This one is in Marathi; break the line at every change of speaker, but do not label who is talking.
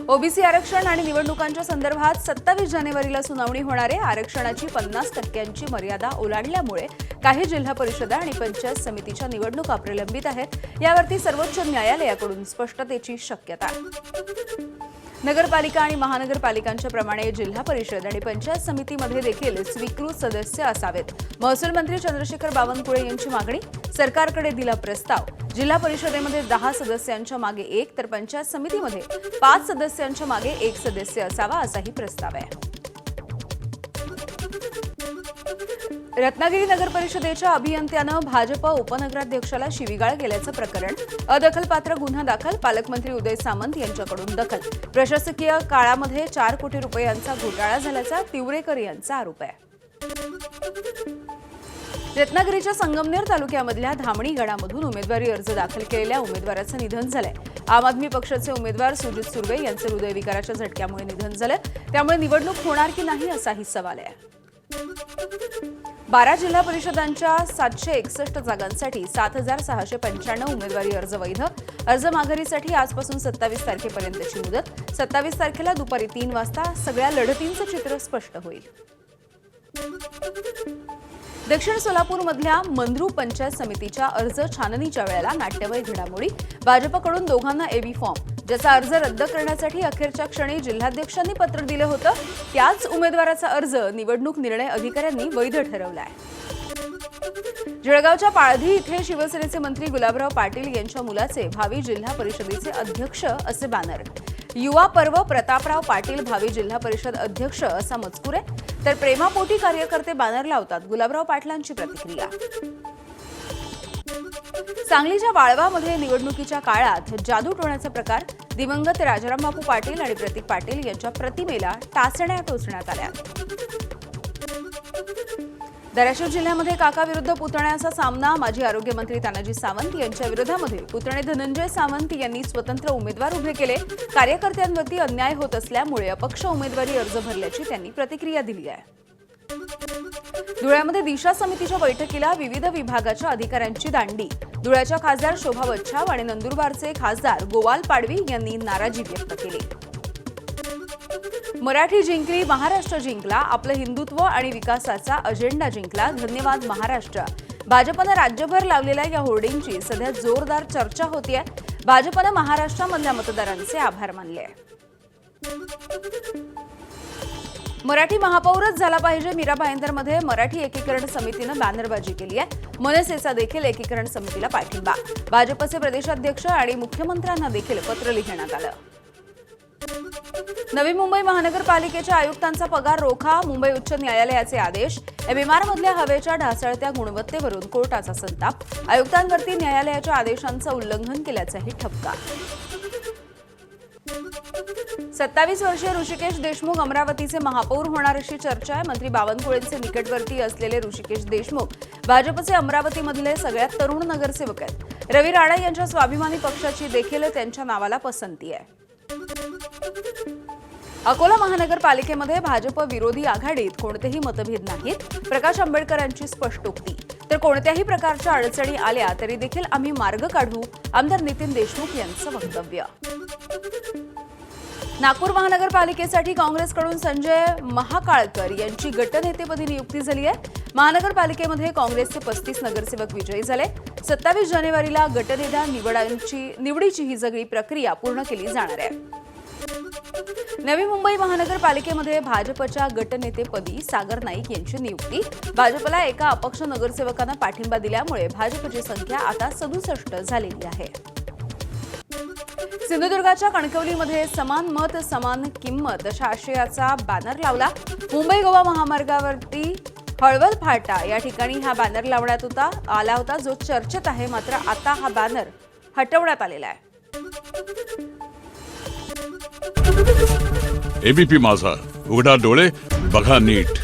ओबीसी आरक्षण आणि निवडणुकांच्या संदर्भात 27 जानेवारीला सुनावणी होणार आहे। आरक्षणाची 50% मर्यादा ओलांडल्यामुळे काही जिल्हा परिषदा आणि पंचायत समितीच्या निवडणुका प्रलंबित आहेत। यावरती सर्वोच्च न्यायालयाकडून स्पष्टतेची शक्यता आहे। नगरपालिका आणि महानगरपालिकांच्या प्रमाणे जिल्हा परिषद आणि पंचायत समितीमध्ये देखील स्वीकृत सदस्य असावेत। महसूल मंत्री चंद्रशेखर बावनकुळे यांची मागणी, सरकारकडे दिला प्रस्ताव। जिल्हा परिषदेमध्ये 10 सदस्यांच्या मागे 1 तर पंचायत समितीमध्ये 5 सदस्यांच्या मागे 1 सदस्य असावा असाही प्रस्ताव आहे। रत्नागिरी नगर परिषदेच्या अभियंत्यानं भाजप उपनगराध्यक्षाला शिवीगाळ केल्याचं प्रकरण, अदखलपात्र गुन्हा दाखल, पालकमंत्री उदय सामंत यांच्याकडून दखल। प्रशासकीय काळामध्ये 4 कोटी रुपयांचा घोटाळा झाल्याचा तिवरेकर यांचा आरोप आहे। रत्नागिरीच्या संगमनेर तालुक्यामधल्या धामणी गडामधून उमेदवारी अर्ज दाखल केलेल्या उमेदवाराचं निधन झालंय। आम आदमी पक्षाचे उमेदवार सुजित सुर्वे यांचं हृदयविकाराच्या झटक्यामुळे निधन झालं। त्यामुळे निवडणूक होणार की नाही असाही सवाल आहे। 12 जिल्हा परिषदांच्या 761 जागांसाठी 7695 उमेदवारी अर्ज वैध। अर्ज माघारीसाठी आजपासून 27 तारखेपर्यंतची मुदत। 27 तारखेला दुपारी 3 वाजता सगळ्या लढतींचं चित्र स्पष्ट होईल। दक्षिण सोलापूरमधल्या मंद्रू पंचायत समितीच्या अर्ज छाननीच्या वेळेला नाट्यमय घडामोडी। भाजपकडून दोघांना एबी फॉर्म, ज्याचा अर्ज रद्द करण्यासाठी अखेरच्या क्षणी जिल्हाध्यक्षांनी पत्र दिलं होतं, त्याच उमेदवाराचा अर्ज निवडणूक निर्णय अधिकाऱ्यांनी वैध ठरवलाय। जळगावच्या पाळधी इथे शिवसेनेचे मंत्री गुलाबराव पाटील यांच्या मुलाचे भावी जिल्हा परिषदेचे अध्यक्ष असे बॅनर। युवा पर्व प्रतापराव पाटील भावी जिल्हा परिषद अध्यक्ष असा मजकूर आहे। तर प्रेमापोटी कार्यकर्ते बॅनर लावतात, गुलाबराव पाटलांची प्रतिक्रिया। सांगलीच्या वाळवामध्ये निवडणुकीच्या काळात जादू टोण्याचा प्रकार, दिवंगत राजारामबापू पाटील आणि प्रतीक पाटील यांच्या प्रतिमेला टाचण्या टोचण्यात आल्या। धाराशिव जिल्ह्यामध्ये काका विरुद्ध पुतण्याचा सामना, माजी आरोग्यमंत्री तानाजी सावंत यांच्या विरोधामध्ये पुतणे धनंजय सावंत यांनी स्वतंत्र उमेदवार उभे केले। कार्यकर्त्यांवरती अन्याय होत असल्यामुळे अपक्ष उमेदवारी अर्ज भरल्याची त्यांनी प्रतिक्रिया दिली आहे। धुळ्यामध्ये दिशा समितीच्या बैठकीला विविध विभागाच्या अधिकाऱ्यांची दांडी। धुळ्याच्या खासदार शोभा बच्छाव आणि नंदुरबारचे खासदार गोवाल पाडवी यांनी नाराजी व्यक्त केली। मराठी जिंकली, महाराष्ट्र जिंकला, आपलं हिंदुत्व आणि विकासाचा अजेंडा जिंकला, धन्यवाद महाराष्ट्र। भाजपनं राज्यभर लावलेल्या या होर्डिंगची सध्या जोरदार चर्चा होतीये। भाजपनं महाराष्ट्रामधल्या मतदारांचे आभार मानले। मराठी महापौरच झाला पाहिजे, मीरा भाईंदरमध्ये मराठी एकीकरण समितीनं बॅनरबाजी केली आहे। मनसेचा देखील एकीकरण समितीला पाठिंबा। भाजपचे प्रदेशाध्यक्ष आणि मुख्यमंत्र्यांना देखील पत्र लिहिण्यात आलं। नवी मुंबई महानगरपालिकेच्या आयुक्तांचा पगार रोखा, मुंबई उच्च न्यायालयाचे आदेश। एमएमआरमधल्या हवेच्या ढासळत्या गुणवत्तेवरून कोर्टाचा संताप, आयुक्तांवरती न्यायालयाच्या आदेशांचं उल्लंघन केल्याचाही ठपका। 27 वर्षीय ऋषिकेश देशमुख अमरावतीचे महापौर होणार अशी चर्चा आहे। मंत्री बावनकुळेंचे निकटवर्ती असलेले ऋषिकेश देशमुख भाजपचे अमरावतीमधले सगळ्यात तरुण नगरसेवक आहेत। रवी राणा यांच्या स्वाभिमानी पक्षाची देखील त्यांच्या नावाला पसंती आहे। अकोला महानगरपालिकेमध्ये भाजप विरोधी आघाडीत कोणतेही मतभेद नाहीत, प्रकाश आंबेडकरांची स्पष्टोक्ती। तर कोणत्याही प्रकारच्या अडचणी आल्या तरी देखील आम्ही मार्ग काढू, आमदार नितीन देशमुख यांचं वक्तव्य। नागपूर महानगरपालिकेसाठी काँग्रेसकडून संजय महाकाळकर यांची गटनेतेपदी नियुक्ती झाली आहे। महानगरपालिकेमध्ये काँग्रेसचे 35 नगरसेवक विजयी झाले। 27 जानेवारीला गटनेता निवडीची ही सगळी प्रक्रिया पूर्ण केली जाणार आहे। नवी मुंबई महानगरपालिकेमध्ये भाजपच्या गटनेतेपदी सागर नाईक यांची नियुक्ती। भाजपला एका अपक्ष नगरसेवकांना पाठिंबा दिल्यामुळे भाजपची संख्या आता 67 झालेली आहे। सिंधुदुर्गाच्या कणकवलीमध्ये समान मत समान किंमत अशा आशयाचा बॅनर लावला। मुंबई गोवा महामार्गावरती हळवद फाटा या ठिकाणी हा बॅनर लावण्यात आला होता, जो चर्चेत आहे। मात्र आता हा बॅनर हटवण्यात आलेला आहे।
एबीपी माझा, उघडा डोळे बघा नीट।